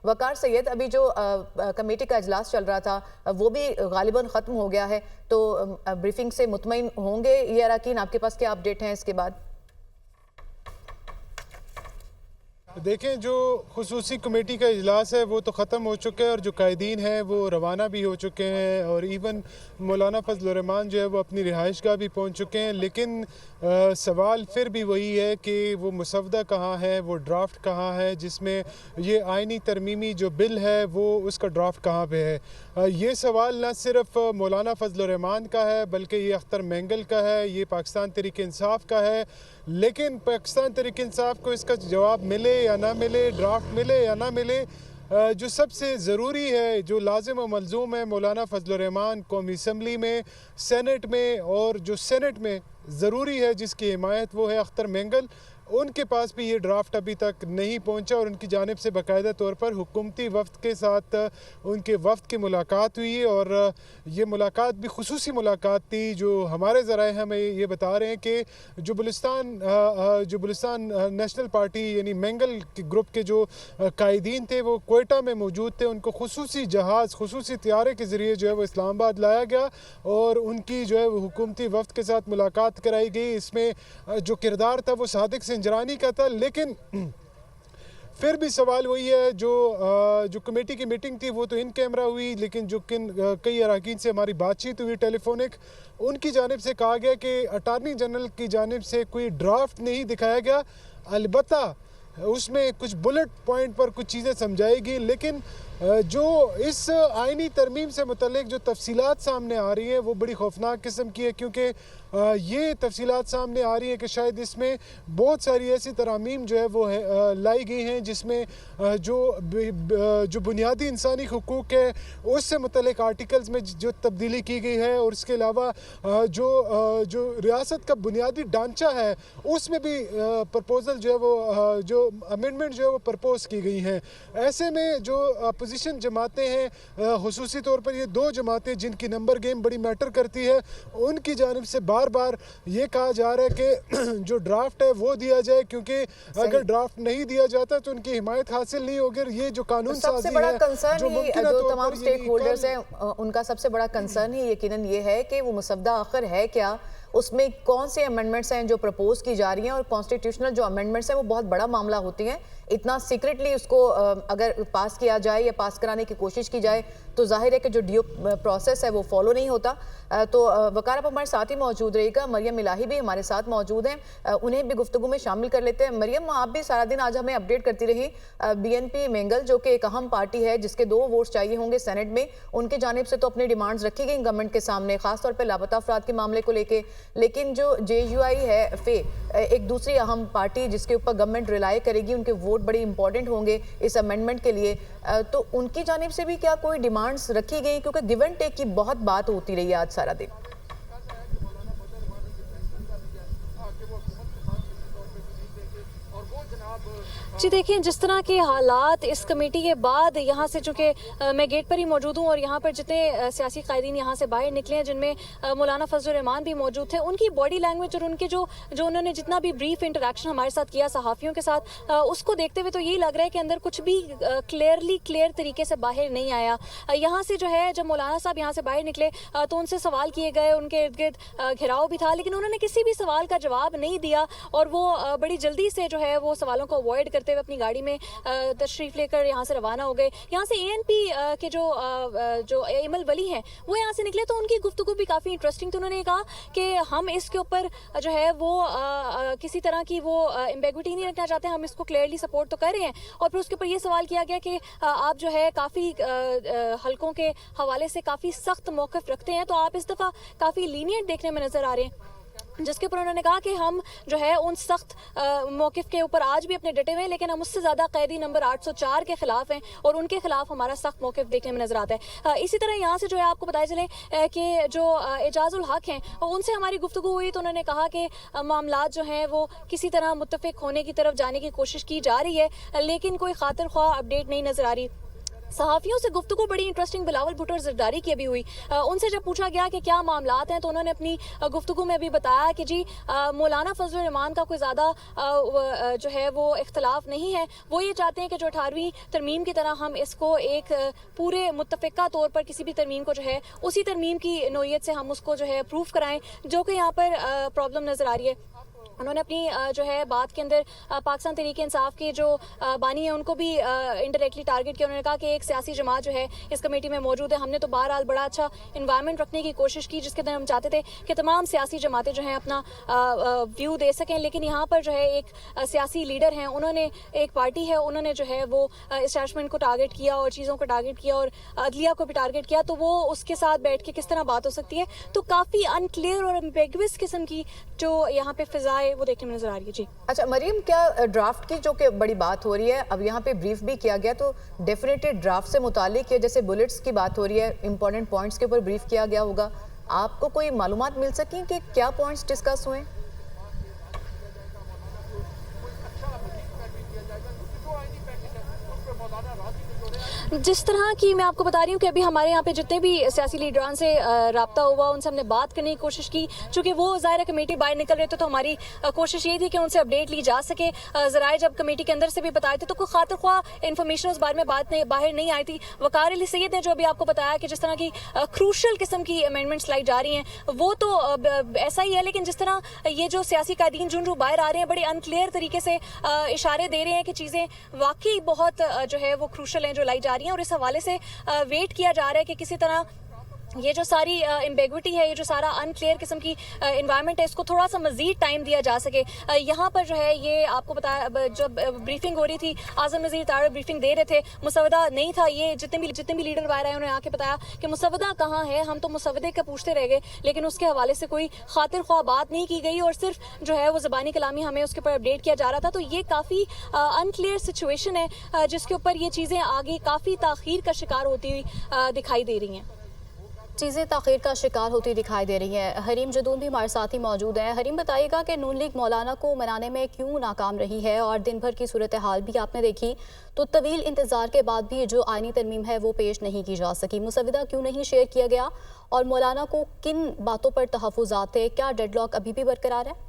وقار سید، ابھی جو کمیٹی کا اجلاس چل رہا تھا وہ بھی غالباً ختم ہو گیا ہے، تو بریفنگ سے مطمئن ہوں گے یہ اراکین؟ آپ کے پاس کیا اپڈیٹ ہیں اس کے بعد؟ دیکھیں، جو خصوصی کمیٹی کا اجلاس ہے وہ تو ختم ہو چکا ہے اور جو قائدین ہیں وہ روانہ بھی ہو چکے ہیں، اور ایون مولانا فضل الرحمان جو ہے وہ اپنی رہائش گاہ بھی پہنچ چکے ہیں، لیکن سوال پھر بھی وہی ہے کہ وہ مسودہ کہاں ہے، وہ ڈرافٹ کہاں ہے، جس میں یہ آئینی ترمیمی جو بل ہے وہ اس کا ڈرافٹ کہاں پہ ہے۔ یہ سوال نہ صرف مولانا فضل الرحمان کا ہے بلکہ یہ اختر مینگل کا ہے، یہ پاکستان تحریک انصاف کا ہے، لیکن پاکستان تحریک انصاف کو اس کا جواب ملے یا نہ ملے، ڈرافٹ ملے یا نہ ملے، جو سب سے ضروری ہے، جو لازم و ملزوم ہے، مولانا فضل الرحمان قومی اسمبلی میں، سینٹ میں، اور جو سینٹ میں ضروری ہے جس کی حمایت وہ ہے اختر مینگل، ان کے پاس بھی یہ ڈرافٹ ابھی تک نہیں پہنچا، اور ان کی جانب سے باقاعدہ طور پر حکومتی وفد کے ساتھ ان کے وفد کی ملاقات ہوئی، اور یہ ملاقات بھی خصوصی ملاقات تھی۔ جو ہمارے ذرائع ہمیں یہ بتا رہے ہیں کہ جو بلوچستان نیشنل پارٹی یعنی مینگل گروپ کے جو قائدین تھے وہ کوئٹہ میں موجود تھے، ان کو خصوصی جہاز، خصوصی طیارے کے ذریعے جو ہے وہ اسلام آباد لایا گیا اور ان کی جو ہے وہ حکومتی وفد کے ساتھ ملاقات کرائی گئی۔ اس میں جو کردار تھا وہ صادق سنجرانی کا تھا، لیکن پھر بھی سوال وہی ہے، جو کمیٹی کی میٹنگ تھی وہ تو ان کیمرہ ہوئی، لیکن جو کئی اراکین سے ہماری بات چیت ہوئی ٹیلی فونک، ان کی جانب سے کہا گیا کہ اٹارنی جنرل کی جانب سے کوئی ڈرافٹ نہیں دکھایا گیا، البتہ اس میں کچھ بلٹ پوائنٹ پر کچھ چیزیں سمجھائی گئی، لیکن جو اس آئینی ترمیم سے متعلق جو تفصیلات سامنے آ رہی ہیں وہ بڑی خوفناک قسم کی ہے، کیونکہ یہ تفصیلات سامنے آ رہی ہیں کہ شاید اس میں بہت ساری ایسی ترامیم جو ہے وہ لائی گئی ہیں جس میں جو بنیادی انسانی حقوق ہے اس سے متعلق آرٹیکلز میں جو تبدیلی کی گئی ہے، اور اس کے علاوہ جو ریاست کا بنیادی ڈھانچہ ہے اس میں بھی پرپوزل جو ہے وہ جو امینڈمنٹ جو ہے وہ پرپوز کی گئی ہیں۔ ایسے میں جو اپوزیشن جماعتیں ہیں، خصوصی طور پر یہ دو جماعتیں جن کی نمبر گیم بڑی میٹر کرتی ہے، ان کی جانب سے بار بار یہ کہا جا رہا ہے کہ جو ڈرافٹ ہے وہ دیا جائے، کیونکہ اگر ڈرافٹ نہیں دیا جاتا تو ان کی حمایت حاصل نہیں ہوگی۔ یہ جو قانون سازی ہے جو تمام سٹیک ہولڈرز ہیں ان کا سب سے بڑا کنسرن ہی یقیناً یہ ہے کہ وہ مسودہ آخر ہے کیا، اس میں کون سے امینڈمنٹس ہیں جو پرپوز کی جا رہی ہیں، اور کانسٹیٹیوشنل جو امینڈمنٹس ہیں وہ بہت بڑا معاملہ ہوتی ہیں، اتنا سیکرٹلی اس کو اگر پاس کیا جائے یا پاس کرانے کی کوشش کی جائے تو ظاہر ہے کہ جو ڈیو پروسیس ہے وہ فالو نہیں ہوتا۔ تو وقار آپ ہمارے ساتھ ہی موجود رہے گا، مریم الہی بھی ہمارے ساتھ موجود ہیں، انہیں بھی گفتگو میں شامل کر لیتے ہیں۔ مریم، آپ بھی سارا دن آج ہمیں اپڈیٹ کرتی رہی، بی این پی مینگل جو کہ ایک اہم پارٹی ہے جس کے 2 ووٹس چاہیے ہوں گے سینٹ میں، ان کی جانب سے تو اپنی ڈیمانڈز رکھی گئی گورنمنٹ کے سامنے، خاص طور پہ لاپتہ افراد کے معاملے کو لے کے، لیکن جو جے یو آئی ہے ایک دوسری اہم پارٹی جس کے اوپر گورنمنٹ ریلائی کرے گی، ان کے ووٹ بڑے امپورٹنٹ ہوں گے اس امینڈمنٹ کے لیے، تو ان کی جانب سے بھی کیا کوئی ڈیمانڈز رکھی گئی؟ کیونکہ گیو اینڈ ٹیک کی بہت بات ہوتی رہی ہے آج سارا دن۔ جی دیکھیں، جس طرح کے حالات اس کمیٹی کے بعد یہاں سے، چونکہ میں گیٹ پر ہی موجود ہوں اور یہاں پر جتنے سیاسی قائدین یہاں سے باہر نکلے ہیں جن میں مولانا فضل الرحمان بھی موجود تھے، ان کی باڈی لینگویج اور ان کے جو انہوں نے جتنا بھی بریف انٹریکشن ہمارے ساتھ کیا صحافیوں کے ساتھ، اس کو دیکھتے ہوئے تو یہی لگ رہا ہے کہ اندر کچھ بھی کلیئر طریقے سے باہر نہیں آیا۔ یہاں سے جو ہے جب مولانا صاحب یہاں سے باہر نکلے تو ان سے سوال کیے گئے، ان کے ارد گرد گھیراؤ بھی تھا، لیکن انہوں نے کسی بھی سوال کا جواب نہیں دیا، اور وہ بڑی جلدی سے جو ہے وہ سوالوں کو اوائڈ کرتے ہوئے اپنی گاڑی میں تشریف لے کر یہاں سے روانہ ہو گئے۔ یہاں سے اے این پی کے جو ایمل ولی ہیں وہ یہاں سے نکلے تو ان کی گفتگو بھی کافی انٹرسٹنگ تھی۔ انہوں نے کہا کہ ہم اس کے اوپر جو ہے وہ کسی طرح کی وہ ایمبیگوٹی نہیں رکھنا چاہتے، ہم اس کو کلیئرلی سپورٹ تو کر رہے ہیں، اور پھر اس کے اوپر یہ سوال کیا گیا کہ آپ جو ہے کافی حلقوں کے حوالے سے کافی سخت موقف رکھتے ہیں، تو آپ اس دفعہ کافی لینئنٹ دیکھنے میں نظر آ رہے ہیں، جس کے اوپر انہوں نے کہا کہ ہم جو ہے ان سخت موقف کے اوپر آج بھی اپنے ڈٹے ہوئے ہیں، لیکن ہم اس سے زیادہ قیدی نمبر 804 کے خلاف ہیں، اور ان کے خلاف ہمارا سخت موقف دیکھنے میں نظر آتا ہے۔ اسی طرح یہاں سے جو ہے آپ کو بتائے چلیں کہ جو اعجاز الحق ہیں ان سے ہماری گفتگو ہوئی تو انہوں نے کہا کہ معاملات جو ہیں وہ کسی طرح متفق ہونے کی طرف جانے کی کوشش کی جا رہی ہے، لیکن کوئی خاطر خواہ اپڈیٹ نہیں نظر آ رہی۔ صحافیوں سے گفتگو بڑی انٹرسٹنگ بلاول بھٹو اور زرداری کی ابھی ہوئی. ان سے جب پوچھا گیا کہ کیا معاملات ہیں تو انہوں نے اپنی گفتگو میں ابھی بتایا کہ جی مولانا فضل الرحمان کا کوئی زیادہ جو ہے وہ اختلاف نہیں ہے. وہ یہ چاہتے ہیں کہ جو 18ویں ترمیم کی طرح ہم اس کو ایک پورے متفقہ طور پر کسی بھی ترمیم کو جو ہے اسی ترمیم کی نوعیت سے ہم اس کو جو ہے اپروو کرائیں, جو کہ یہاں پر پرابلم نظر آ رہی ہے. انہوں نے اپنی جو ہے بات کے اندر پاکستان تحریک انصاف کے جو بانی ہیں ان کو بھی انڈائریکٹلی ٹارگٹ کیا. انہوں نے کہا کہ ایک سیاسی جماعت جو ہے اس کمیٹی میں موجود ہے. ہم نے تو بہرحال بڑا اچھا انوائرمنٹ رکھنے کی کوشش کی جس کے اندر ہم چاہتے تھے کہ تمام سیاسی جماعتیں جو ہیں اپنا ویو دے سکیں, لیکن یہاں پر جو ہے ایک سیاسی لیڈر ہیں, انہوں نے ایک پارٹی ہے, انہوں نے جو ہے وہ اسٹیبلشمنٹ کو ٹارگٹ کیا اور چیزوں کو ٹارگٹ کیا اور عدلیہ کو بھی ٹارگٹ کیا, تو وہ اس کے ساتھ بیٹھ کے کس طرح بات ہو سکتی ہے. تو کافی انکلیئر اور امبیگوس قسم کی جو یہاں پہ فضا ہے وہ دیکھنے میں نظر آ رہی ہے. جی اچھا مریم, کیا ڈرافٹ کی جو کہ بڑی بات ہو رہی ہے, اب یہاں پہ بریف بھی کیا گیا, تو ڈیفینیٹلی ڈرافٹ سے متعلق جیسے بلٹس کی بات ہو رہی ہے, امپورٹنٹ پوائنٹس کے اوپر بریف کیا گیا ہوگا, آپ کو کوئی معلومات مل سکیں کہ کیا پوائنٹس ڈسکس ہوئے؟ جس طرح کی میں آپ کو بتا رہی ہوں کہ ابھی ہمارے یہاں پہ جتنے بھی سیاسی لیڈران سے رابطہ ہوا ان سے ہم نے بات کرنے کی کوشش کی, چونکہ وہ ظاہر کمیٹی باہر نکل رہے تھے تو ہماری کوشش یہ تھی کہ ان سے اپڈیٹ لی جا سکے. ذرائع جب کمیٹی کے اندر سے بھی بتائے تھے تو کوئی خاطر خواہ انفارمیشن اس بارے میں بات باہر نہیں آئی تھی. وقار علی سید نے جو ابھی آپ کو بتایا کہ جس طرح کی کروشل قسم کی امینڈمنٹس لائی جا رہی ہیں وہ تو ایسا ہی ہے, لیکن جس طرح یہ جو سیاسی قائدین جو باہر آ رہے ہیں بڑے انکلیئر طریقے سے اشارے دے رہے ہیں کہ چیزیں واقعی بہت جو ہے وہ کروشل ہیں جو لائی جا رہی ہیں, اور اس حوالے سے ویٹ کیا جا رہا ہے کہ کسی طرح یہ جو ساری امبیگوٹی ہے, یہ جو سارا انکلیئر قسم کی انوائرمنٹ ہے, اس کو تھوڑا سا مزید ٹائم دیا جا سکے. یہاں پر جو ہے یہ آپ کو بتایا جب بریفنگ ہو رہی تھی اعظم نذیر تارڑ بریفنگ دے رہے تھے, مسودہ نہیں تھا. یہ جتنے بھی لیڈر باہر آئے انہوں نے آ کے بتایا کہ مسودہ کہاں ہے, ہم تو مسودے کا پوچھتے رہ گئے, لیکن اس کے حوالے سے کوئی خاطر خواہ بات نہیں کی گئی اور صرف جو ہے وہ زبانی کلامی ہمیں اس کے اوپر اپڈیٹ کیا جا رہا تھا. تو یہ کافی انکلیئر سچویشن ہے جس کے اوپر یہ چیزیں آگے کافی تاخیر کا شکار ہوتی ہوئی دکھائی دے رہی ہیں. چیزیں تاخیر کا شکار ہوتی دکھائی دے رہی ہیں. حریم جدون بھی ہمارے ساتھ ہی موجود ہیں. حریم, بتائیے گا کہ نون لیگ مولانا کو منانے میں کیوں ناکام رہی ہے, اور دن بھر کی صورتحال بھی آپ نے دیکھی تو طویل انتظار کے بعد بھی جو آئینی ترمیم ہے وہ پیش نہیں کی جا سکی. مسودہ کیوں نہیں شیئر کیا گیا, اور مولانا کو کن باتوں پر تحفظات تھے, کیا ڈیڈ لاک ابھی بھی برقرار ہے؟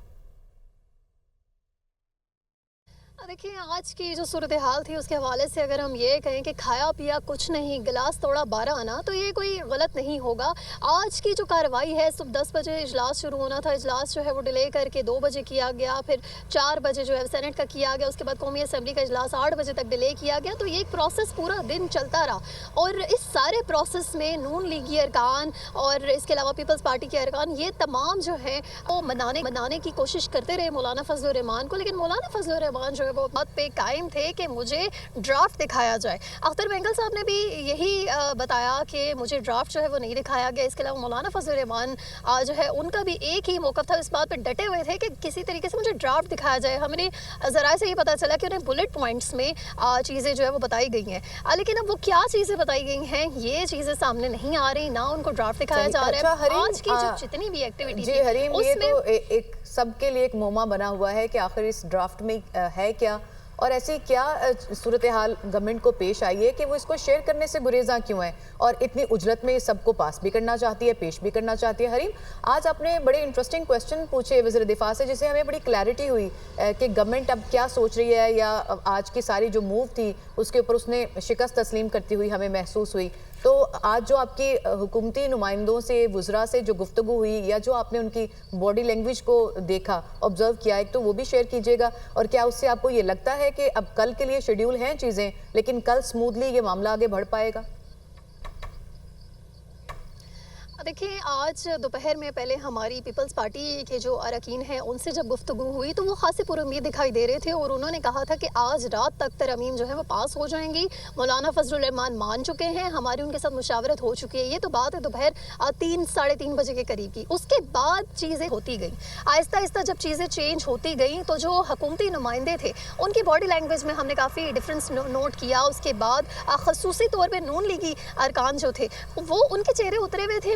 دیکھیں, آج کی جو صورتحال تھی اس کے حوالے سے اگر ہم یہ کہیں کہ کھایا پیا کچھ نہیں, گلاس توڑا 12 آنا, تو یہ کوئی غلط نہیں ہوگا. آج کی جو کارروائی ہے, صبح 10 بجے اجلاس شروع ہونا تھا, اجلاس جو ہے وہ ڈیلے کر کے 2 بجے کیا گیا, پھر 4 بجے جو ہے سینٹ کا کیا گیا, اس کے بعد قومی اسمبلی کا اجلاس 8 بجے تک ڈیلے کیا گیا. تو یہ ایک پروسیس پورا دن چلتا رہا, اور اس سارے پروسیس میں نون لیگی ارکان اور اس کے علاوہ پیپلز پارٹی کے ارکان یہ تمام جو ہیں وہ منانے کی کوشش کرتے رہے مولانا فضل الرحمان کو, لیکن مولانا فضل الرحمان جو ہے وہ بات پہ قائم تھے کہ مجھے ڈرافٹ دکھایا جائے. اختر بینگل صاحب نے بھی یہی بتایا کہ مجھے ڈرافٹ جو ہے وہ نہیں دکھایا گیا. اس کے علاوہ مولانا فضل الرحمان جو ہے ان کا بھی ایک ہی موقف تھا, اس بات پہ ڈٹے ہوئے تھے کہ کسی طریقے سے مجھے ڈرافٹ دکھایا جائے. ہمیں ذرائع سے یہ پتہ چلا کہ انہیں بلٹ پوائنٹس میں چیزیں جو ہے وہ بتائی گئی ہیں, لیکن اب وہ کیا چیزیں بتائی گئی ہیں یہ چیزیں سامنے نہیں آ رہی, نہ ان کو ڈرافٹ دکھایا جا رہا ہے. آج کی جو جتنی بھی ایکٹیویٹی جی حریم, یہ تو ایک سب کے لیے ایک موما بنا ہوا ہے کہ آخر اس ڈرافٹ میں ہے کیا, اور ایسی کیا صورتحال گورنمنٹ کو پیش آئی ہے کہ وہ اس کو شیئر کرنے سے گریزاں کیوں ہیں, اور اتنی اجلت میں سب کو پاس بھی کرنا چاہتی ہے, پیش بھی کرنا چاہتی ہے. حریم, آج آپ نے بڑے انٹرسٹنگ کویسچن پوچھے وزیر دفاع سے, جسے ہمیں بڑی کلیئرٹی ہوئی کہ گورنمنٹ اب کیا سوچ رہی ہے, یا آج کی ساری جو موو تھی اس کے اوپر اس نے شکست تسلیم کرتی ہوئی ہمیں محسوس ہوئی. تو آج جو آپ کی حکومتی نمائندوں سے, وزراء سے جو گفتگو ہوئی, یا جو آپ نے ان کی باڈی لینگویج کو دیکھا, آبزرو کیا, ایک تو وہ بھی شیئر کیجئے گا, اور کیا اس سے آپ کو یہ لگتا ہے کہ اب کل کے لیے شیڈیول ہیں چیزیں, لیکن کل سموتھلی یہ معاملہ آگے بڑھ پائے گا؟ دیکھیں, آج دوپہر میں پہلے ہماری پیپلز پارٹی کے جو اراکین ہیں ان سے جب گفتگو ہوئی تو وہ خاصی پر امید دکھائی دے رہے تھے, اور انہوں نے کہا تھا کہ آج رات تک ترامیم جو ہے وہ پاس ہو جائیں گی. مولانا فضل الرحمان مان چکے ہیں, ہماری ان کے ساتھ مشاورت ہو چکی ہے. یہ تو بات ہے دوپہر 3-3:30 بجے کے قریب کی. اس کے بعد چیزیں ہوتی گئیں, آہستہ آہستہ جب چیزیں چینج ہوتی گئیں تو جو حکومتی نمائندے تھے ان کی باڈی لینگویج میں ہم نے کافی ڈفرینس نوٹ کیا. اس کے بعد خصوصی طور پہ نون لیگی ارکان جو تھے وہ ان کے چہرے اترے ہوئے تھے,